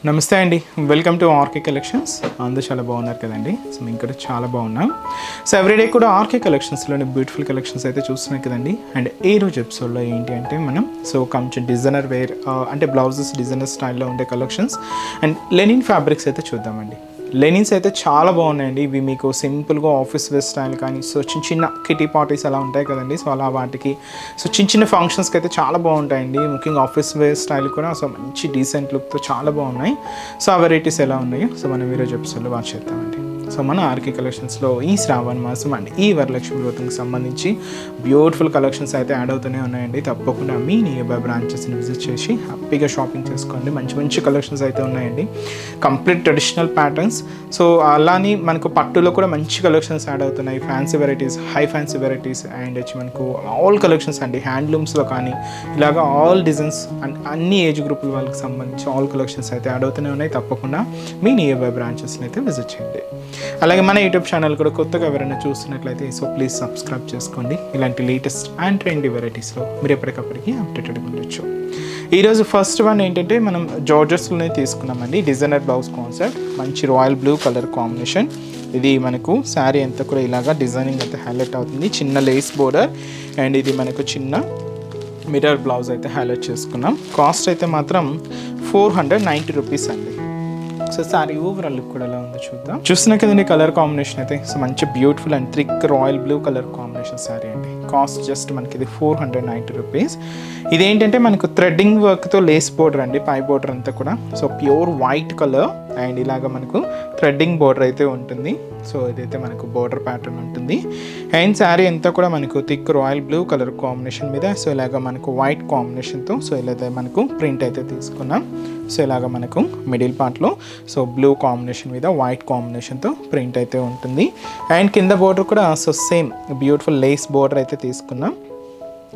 నమస్తే అండి, welcome to RK collections. అందరూ చాలా బాగున్నారు కదండి. సో మేము ఇక్కడ చాలా బాగున్నాం. సో ఎవ్రీడే కూడా ఆర్కే కలెక్షన్స్లోని బ్యూటిఫుల్ కలెక్షన్స్ అయితే చూస్తున్నాయి కదండి. అండ్ ఈ రోజు ఎపిసోడ్లో ఏంటి అంటే మనం కొంచెం డిజైనర్ వేర్ అంటే బ్లౌజెస్ డిజైనర్ స్టైల్లో ఉండే కలెక్షన్స్ అండ్ లెనిన్ ఫ్యాబ్రిక్స్ అయితే చూద్దామండి. లెనిన్స్ అయితే చాలా బాగున్నాయండి. ఇవి మీకు సింపుల్గా ఆఫీస్ వేర్ స్టైల్ కానీ చిన్న కిటీ పార్టీస్ అలా ఉంటాయి కదండి. సో అలా వాటికి చిన్న ఫంక్షన్స్కి అయితే చాలా బాగుంటాయండి. ముఖ్యంగా ఆఫీస్ వేర్ స్టైల్ కూడా మంచి డీసెంట్ లుక్తో చాలా బాగున్నాయి. సో ఆ వెరైటీస్ ఎలా ఉన్నాయో మనం ఈరోజు ఎపిసోడ్లో వాచ్ చేద్దామండి. సో మన ఆర్కే కలెక్షన్స్లో ఈ శ్రావణ మాసం అండ్ ఈ వరలక్ష్మి వ్రతంకి సంబంధించి బ్యూటిఫుల్ కలెక్షన్స్ అయితే యాడ్ అవుతూనే ఉన్నాయండి. తప్పకుండా మీ నియర్ బై బ్రాంచెస్ని విజిట్ చేసి హ్యాపీగా షాపింగ్ చేసుకోండి. మంచి కలెక్షన్స్ అయితే ఉన్నాయండి. Complete traditional patterns. సో అలానే మనకు పట్టులో కూడా మంచి కలెక్షన్స్ యాడ్ అవుతున్నాయి. Fancy varieties, high fancy varieties and వచ్చి మనకు ఆల్ కలెక్షన్స్ అండి. హ్యాండ్లూమ్స్లో కానీ ఇలాగా ఆల్ డిజైన్స్ అండ్ అన్ని ఏజ్ గ్రూపుల వాళ్ళకి సంబంధించి ఆల్ కలెక్షన్స్ అయితే యాడ్ అవుతూనే ఉన్నాయి. తప్పకుండా మీ నియర్ బై బ్రాంచెస్ని అయితే విజిట్ చేయండి. అలాగే మన యూట్యూబ్ ఛానల్ కూడా కొత్తగా ఎవరైనా చూస్తున్నట్లయితే ప్లీజ్ సబ్స్క్రైబ్ చేసుకోండి. ఇలాంటి లేటెస్ట్ అండ్ ట్రెండీ వెరైటీస్లో మీరు ఎప్పటికప్పటికి అప్డేటెడ్ ఉండొచ్చు. ఈరోజు ఫస్ట్ వన్ ఏంటంటే మనం జార్జెస్లోనే తీసుకున్నామండి. డిజైనర్ బ్లౌజ్ కాన్సెప్ట్, మంచి రాయల్ బ్లూ కలర్ కాంబినేషన్. ఇది మనకు శారీ అంతా కూడా ఇలాగా డిజైనింగ్ అయితే హైలైట్ అవుతుంది. చిన్న లేస్ బోర్డర్ అండ్ ఇది మనకు చిన్న మిర్రర్ బ్లౌజ్ అయితే హైలైట్ చేసుకున్నాం. కాస్ట్ అయితే మాత్రం 490 రూపీస్ అండి. సో సారీ ఓవరాల్ లుక్ కూడా ఎలా ఉందో చూద్దాం. చూస్తున్నా కదండి కలర్ కాంబినేషన్ అయితే మంచి beautiful and thick royal blue colour combination sorry అండి. కాస్ట్ జస్ట్ మనకి ఇది 490 రూపీస్. ఇదేంటంటే మనకు థ్రెడ్డింగ్ వర్క్తో లేస్ బోర్డర్ అండి. పై బోర్డర్ అంతా కూడా ప్యూర్ వైట్ కలర్ అండ్ ఇలాగ మనకు థ్రెడ్డింగ్ బోర్డర్ అయితే ఉంటుంది. సో ఇదైతే మనకు బోర్డర్ ప్యాటర్న్ ఉంటుంది. అండ్ శారీ అంతా కూడా మనకు thick royal blue colour combination మీద ఇలాగ మనకు వైట్ కాంబినేషన్తో ఇలా మనకు ప్రింట్ అయితే తీసుకున్నాం. సో ఇలాగ మనకు మిడిల్ పార్ట్లో బ్లూ కాంబినేషన్ మీద వైట్ కాంబినేషన్తో ప్రింట్ అయితే ఉంటుంది. అండ్ కింద బోర్డర్ కూడా సేమ్ బ్యూటిఫుల్ లేస్ బోర్డర్ అయితే తీసుకున్నాం.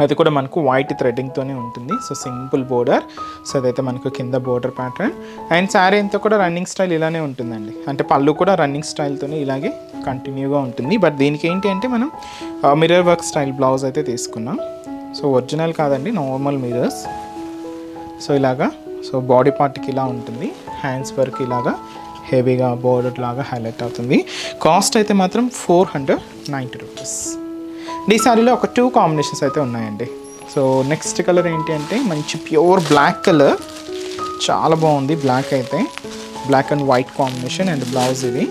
అది కూడా మనకు వైట్ థ్రెడ్డింగ్తోనే ఉంటుంది. Simple border. అదైతే మనకు కింద బోర్డర్ ప్యాటర్న్. అండ్ శారీ అంతా కూడా రన్నింగ్ స్టైల్ ఇలానే ఉంటుందండి. అంటే పళ్ళు కూడా రన్నింగ్ స్టైల్తోనే ఇలాగే కంటిన్యూగా ఉంటుంది. బట్ దీనికి ఏంటి అంటే మనం మిర్రర్ వర్క్ స్టైల్ బ్లౌజ్ అయితే తీసుకున్నాం. ఒరిజినల్ కాదండి, నార్మల్ మిర్రర్స్. ఇలాగా బాడీ పార్ట్కి ఇలా ఉంటుంది. హ్యాండ్స్ వర్క్ ఇలాగా హెవీగా బోర్డర్ లాగా హైలైట్ అవుతుంది. కాస్ట్ అయితే మాత్రం 490 రూపీస్. ఈ శారీలో ఒక 2 కాంబినేషన్స్ అయితే ఉన్నాయండి. నెక్స్ట్ కలర్ ఏంటి అంటే మంచి ప్యూర్ బ్లాక్ కలర్, చాలా బాగుంది. బ్లాక్ అయితే black and white combination and blouse ఇది.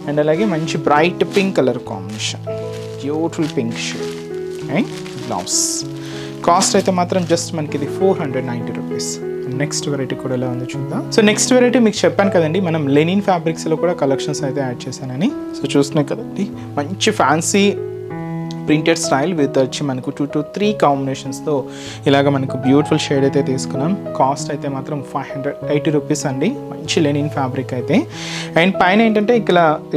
అండ్ అలాగే మంచి bright pink colour combination, beautiful pink shade and blouse. Cost అయితే మాత్రం జస్ట్ మనకి ఇది 490 రూపీస్. నెక్స్ట్ వెరైటీ కూడా ఎలా ఉందో చూద్దాం. నెక్స్ట్ వెరైటీ మీకు చెప్పాను కదండి, మనం లెనిన్ ఫ్యాబ్రిక్స్లో కూడా కలెక్షన్స్ అయితే యాడ్ చేశానని. చూస్తున్నాయి కదండి, మంచి ఫ్యాన్సీ ప్రింటెడ్ స్టైల్ విత్ వచ్చి మనకు 2 to 3 కాంబినేషన్స్తో ఇలాగ మనకు బ్యూటిఫుల్ షేడ్ అయితే తీసుకున్నాం. కాస్ట్ అయితే మాత్రం 580 రూపీస్ అండి. మంచి లెనిన్ ఫ్యాబ్రిక్ అయితే. అండ్ పైన ఏంటంటే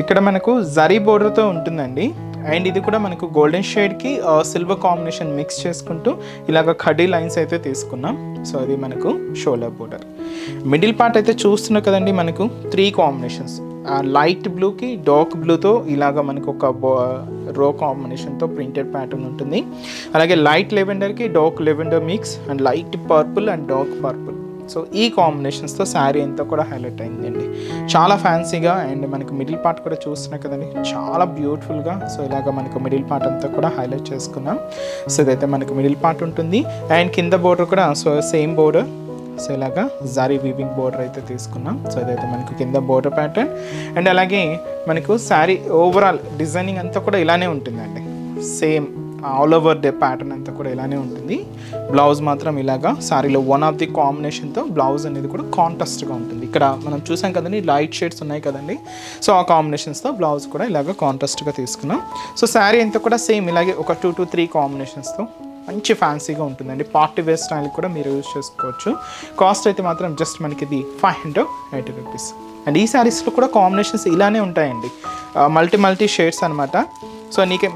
ఇక్కడ మనకు జరీ బోర్డర్తో ఉంటుందండి. అండ్ ఇది కూడా మనకు గోల్డెన్ షేడ్కి సిల్వర్ కాంబినేషన్ మిక్స్ చేసుకుంటూ ఇలాగ కడీ లైన్స్ అయితే తీసుకున్నాం. అది మనకు షోల్డర్ బోర్డర్. మిడిల్ పార్ట్ అయితే చూస్తున్నా కదండి, మనకు 3 కాంబినేషన్స్. లైట్ బ్లూకి డార్క్ బ్లూతో ఇలాగ మనకు ఒక రో కాంబినేషన్తో ప్రింటెడ్ ప్యాటర్న్ ఉంటుంది. అలాగే లైట్ లెవెండర్కి dark lavender mix and light purple and dark purple. ఈ కాంబినేషన్స్తో శారీ అంతా కూడా హైలైట్ అయిందండి. చాలా ఫ్యాన్సీగా. అండ్ మనకు మిడిల్ పార్ట్ కూడా చూస్తున్నా కదండి, చాలా బ్యూటిఫుల్గా. ఇలాగ మనకు మిడిల్ పార్ట్ అంతా కూడా హైలైట్ చేసుకున్నాం. ఇదైతే మనకు మిడిల్ పార్ట్ ఉంటుంది. అండ్ కింద బోర్డర్ కూడా సేమ్ బోర్డర్. ఇలాగా జారీ వీవింగ్ బోర్డర్ అయితే తీసుకున్నాం. ఇదైతే మనకు కింద బోర్డర్ ప్యాటర్న్. అండ్ అలాగే మనకు శారీ ఓవరాల్ డిజైనింగ్ అంతా కూడా ఇలానే ఉంటుందండి. Same all over day pattern అంతా కూడా ఇలానే ఉంటుంది. బ్లౌజ్ మాత్రం ఇలాగా శారీలో వన్ ఆఫ్ ది కాంబినేషన్తో బ్లౌజ్ అనేది కూడా కాంట్రాస్ట్గా ఉంటుంది. ఇక్కడ మనం చూసాం కదండి, లైట్ షేడ్స్ ఉన్నాయి కదండి. ఆ కాంబినేషన్స్తో బ్లౌజ్ కూడా ఇలాగ కాంట్రాస్ట్గా తీసుకున్నాం. శారీ అంతా కూడా సేమ్ ఇలాగే ఒక 2 to 3 కాంబినేషన్స్తో మంచి ఫ్యాన్సీగా ఉంటుందండి. పార్టీ వేర్ స్టైల్ కూడా మీరు యూజ్ చేసుకోవచ్చు. కాస్ట్ అయితే మాత్రం జస్ట్ మనకి ఇది 580 రూపీస్. అండ్ ఈ శారీస్లో కూడా కాంబినేషన్స్ ఇలానే ఉంటాయండి. మల్టీ షేడ్స్ అనమాట.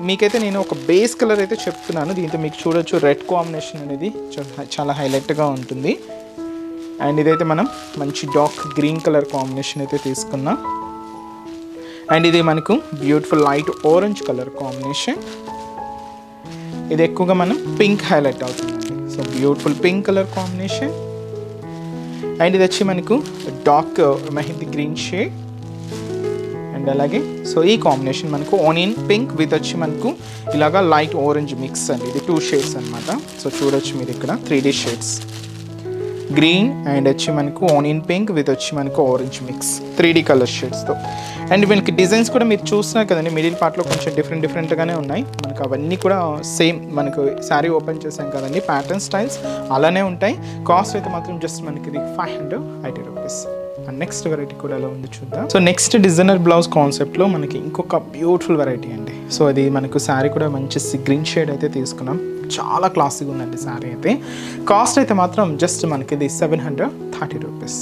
మీకైతే నేను ఒక బేస్ కలర్ అయితే చెప్తున్నాను. దీంతో మీకు చూడొచ్చు రెడ్ కాంబినేషన్ అనేది చాలా హైలైట్గా ఉంటుంది. అండ్ ఇదైతే మనం మంచి డార్క్ గ్రీన్ కలర్ కాంబినేషన్ అయితే తీసుకున్నాం. అండ్ ఇది మనకు beautiful light orange colour combination. ఇది ఎక్కువగా మనం పింక్ హైలైట్ అవుతుందండి. Beautiful pink colour combination. And ఇది వచ్చి మనకు dark mehndi green shade and అలాగే సో ఈ కాంబినేషన్ మనకు ఆనియన్ పింక్ విత్ వచ్చి మనకు ఇలాగా లైట్ ఆరెంజ్ మిక్స్ అండి. ఇది 2 షేడ్స్ అనమాట. సో చూడొచ్చు మీరు ఇక్కడ 3D షేడ్స్, గ్రీన్ అండ్ వచ్చి మనకు ఆనియన్ పింక్ విత్ వచ్చి మనకు ఆరెంజ్ మిక్స్ 3D కలర్ షేడ్స్తో. అండ్ వీళ్ళకి డిజైన్స్ కూడా మీరు చూస్తున్నారు కదండి, మిడిల్ పార్ట్లో కొంచెం డిఫరెంట్గానే ఉన్నాయి మనకు. అవన్నీ కూడా సేమ్ మనకు శారీ ఓపెన్ చేసాం కదండి, ప్యాటర్న్ స్టైల్స్ అలానే ఉంటాయి. కాస్ట్ అయితే మాత్రం జస్ట్ మనకి ఇది 580 రూపీస్. అండ్ నెక్స్ట్ వెరైటీ కూడా ఎలా ఉంది చూద్దాం. సో నెక్స్ట్ డిజైనర్ బ్లౌజ్ కాన్సెప్ట్లో మనకి ఇంకొక బ్యూటిఫుల్ వెరైటీ అండి. సో అది మనకు శారీ కూడా మంచి గ్రీన్ షేడ్ అయితే తీసుకున్నాం. చాలా క్లాసిక్ ఉందండి శారీ అయితే. కాస్ట్ అయితే మాత్రం జస్ట్ మనకి ఇది 730 రూపీస్.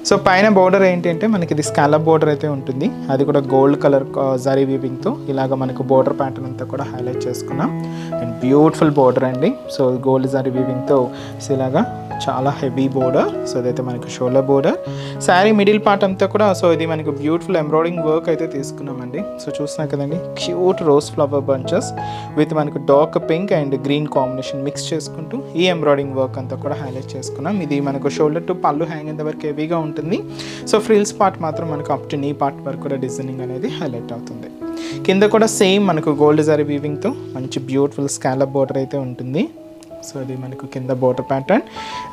సో పైన బోర్డర్ ఏంటంటే మనకి ఇది స్కాలప్ బోర్డర్ అయితే ఉంటుంది. అది కూడా గోల్డ్ కలర్ జరీ వీవింగ్తో ఇలాగ మనకు బోర్డర్ ప్యాటర్న్ అంతా కూడా హైలైట్ చేసుకున్నాం. అండ్ బ్యూటిఫుల్ బోర్డర్ అండి. సో గోల్డ్ జరీ వీవింగ్తో సో ఇలాగా చాలా హెవీ బోర్డర్. సో ఇదైతే మనకు shoulder border. Sari middle part అంతా కూడా సో ఇది మనకు బ్యూటిఫుల్ ఎంబ్రాయిడింగ్ వర్క్ అయితే తీసుకున్నామండి. సో చూస్తున్నా కదండి, cute rose flower bunches with మనకు dark pink and green combination mix చేసుకుంటూ ఈ ఎంబ్రాయిడింగ్ వర్క్ అంతా కూడా హైలైట్ చేసుకున్నాం. ఇది మనకు షోల్డర్ టు పళ్ళు హ్యాంగ్ అయ్యేంత వరకు హెవీగా ఉంటుంది. సో ఫ్రిల్స్ పార్ట్ మాత్రం మనకు అప్ టు నీ పార్ట్ వరకు కూడా డిజైనింగ్ అనేది హైలైట్ అవుతుంది. కింద కూడా సేమ్ మనకు గోల్డ్ జరీ వీవింగ్తో మంచి బ్యూటిఫుల్ స్కాలప్ బోర్డర్ అయితే ఉంటుంది. సో ఇది మనకు కింద బోర్డర్ ప్యాటర్న్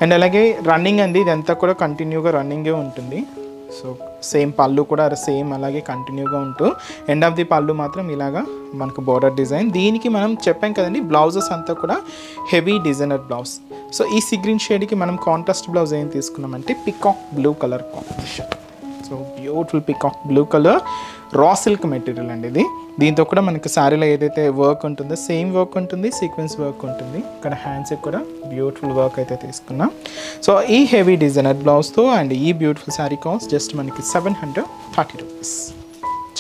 అండ్ అలాగే రన్నింగ్ అండి, ఇదంతా కూడా కంటిన్యూగా రన్నింగే ఉంటుంది. సో సేమ్ పళ్ళు కూడా సేమ్ అలాగే కంటిన్యూగా ఉంటూ ఎండ్ ఆఫ్ ది పళ్ళు మాత్రం ఇలాగా మనకు బోర్డర్ డిజైన్. దీనికి మనం చెప్పాం కదండి, బ్లౌజెస్ అంతా కూడా హెవీ డిజైనర్ బ్లౌజ్. సో ఈ సీ గ్రీన్ షేడ్కి మనం కాంట్రాస్ట్ బ్లౌజ్ ఏం తీసుకున్నామంటే peacock blue colour combination. So beautiful peacock blue colour raw silk material అండి ఇది. దీంతో కూడా మనకి శారీలో ఏదైతే వర్క్ ఉంటుందో సేమ్ వర్క్ ఉంటుంది, సీక్వెన్స్ వర్క్ ఉంటుంది. ఇక్కడ హ్యాండ్స్కి కూడా బ్యూటిఫుల్ వర్క్ అయితే తీసుకున్నాం. సో ఈ హెవీ డిజైనర్ బ్లౌజ్తో అండ్ ఈ బ్యూటిఫుల్ శారీ కాస్ట్ జస్ట్ మనకి 730 రూపీస్.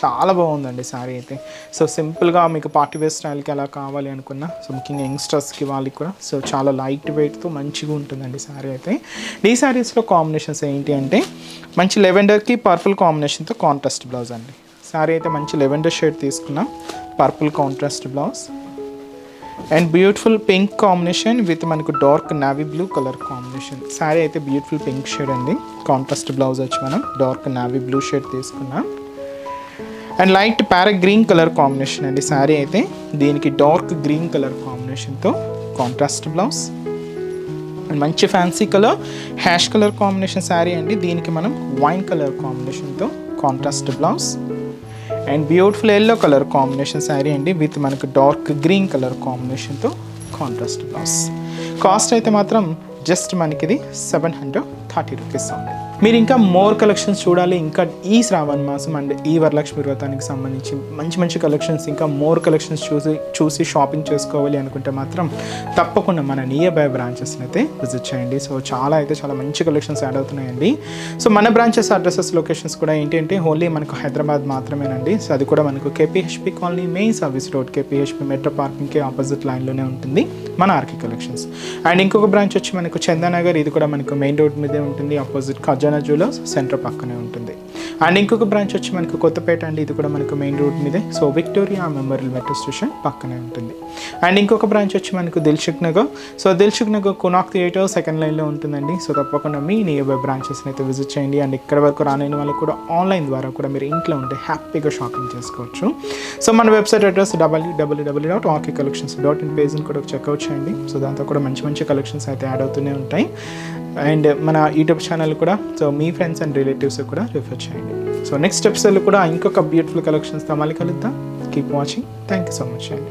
చాలా బాగుందండి శారీ అయితే. సో సింపుల్గా మీకు పార్టీ వేర్ స్టైల్కి అలా కావాలి అనుకున్నా, సో ముఖ్యంగా యంగ్స్టర్స్కి వాళ్ళకి కూడా సో చాలా లైట్ వెయిట్తో మంచిగా ఉంటుందండి శారీ అయితే. ఈ శారీస్లో కాంబినేషన్స్ ఏంటి అంటే మంచి లెవెండర్కి పర్పుల్ కాంబినేషన్తో కాంట్రాస్ట్ బ్లౌజ్ అండి. శారీ అయితే మంచి లెవెండర్ షేడ్ తీసుకున్నాం, purple contrast blouse and beautiful pink combination with మనకు dark navy blue colour combination. Sari అయితే బ్యూటిఫుల్ పింక్ షేడ్ అండి. కాంట్రాస్ట్ బ్లౌజ్ వచ్చి మనం డార్క్ నావీ బ్లూ షేడ్ తీసుకున్నాం and light parrot green colour combination అండి. శారీ అయితే దీనికి డార్క్ గ్రీన్ కలర్ కాంబినేషన్తో కాంట్రాస్ట్ బ్లౌజ్ అండ్ మంచి fancy colour hash colour combination sari అండి. దీనికి మనం వైన్ కలర్ కాంబినేషన్తో contrast blouse and beautiful yellow colour combination sari అండి విత్ మనకు డార్క్ గ్రీన్ కలర్ కాంబినేషన్తో కాంట్రాస్ట్ బ్లౌజ్. కాస్ట్ అయితే మాత్రం జస్ట్ మనకి ఇది 730 రూపీస్ ఉంది. మీరు ఇంకా మోర్ కలెక్షన్స్ చూడాలి, ఇంకా ఈ శ్రావణ మాసం అండ్ ఈ వరలక్ష్మి వ్రతానికి సంబంధించి మంచి మంచి కలెక్షన్స్ ఇంకా మోర్ కలెక్షన్స్ చూసి షాపింగ్ చేసుకోవాలి అనుకుంటే మాత్రం తప్పకుండా మన నియర్ బై బ్రాంచెస్ని అయితే విజిట్ చేయండి. సో చాలా మంచి కలెక్షన్స్ యాడ్ అవుతున్నాయండి. సో మన బ్రాంచెస్ అడ్రసెస్ లొకేషన్స్ కూడా ఏంటంటే ఓన్లీ మనకు హైదరాబాద్ మాత్రమేనండి. సో అది కూడా మనకు KPHB colony main service road KPHB metro పార్కింగ్కి ఆపోజిట్ లైన్లోనే ఉంటుంది మన ఆర్కే కలెక్షన్స్. అండ్ ఇంకొక బ్రాంచ్ వచ్చి మనకు చందానగర్, ఇది కూడా మనకు మెయిన్ రోడ్ మీదే ఉంటుంది, ఆపోజిట్ ఖజానా జ్యువెలర్స్ సెంటర్ పక్కనే ఉంటుంది. అండ్ ఇంకొక బ్రాంచ్ వచ్చి మనకు కొత్తపేట అండి, ఇది కూడా మనకు మెయిన్ రోడ్ మీదే, so Victoria memorial metro station పక్కనే ఉంటుంది. అండ్ ఇంకొక బ్రాంచ్ వచ్చి మనకు Dilsukh Nagar, so Dilsukh Nagar Konark theatre second లైన్లో ఉంటుందండి. సో తప్పకుండా మీ నియర్ బై బ్రాంచెస్ని అయితే విజిట్ చేయండి. అండ్ ఇక్కడ వరకు రాలేని వాళ్ళకి కూడా ఆన్లైన్ ద్వారా కూడా మీరు ఇంట్లో ఉంటే హ్యాపీగా షాపింగ్ చేసుకోవచ్చు. సో మన వెబ్సైట్ అడ్రస్ www.rkcollections.in పేజ్ని కూడా చెక్అవుట్ చేయండి. సో దాంతో కూడా మంచి మంచి కలెక్షన్స్ అయితే యాడ్ అవుతూనే ఉంటాయి. అండ్ మన యూట్యూబ్ ఛానల్ కూడా so me friends and relatives కూడా రిఫర్ చేయండి. సో నెక్స్ట్ ఎపిసోడ్లో కూడా ఇంకొక బ్యూటిఫుల్ కలెక్షన్స్తో మళ్ళీ కలుద్దాం. Keep watching. Thank you so much అండి.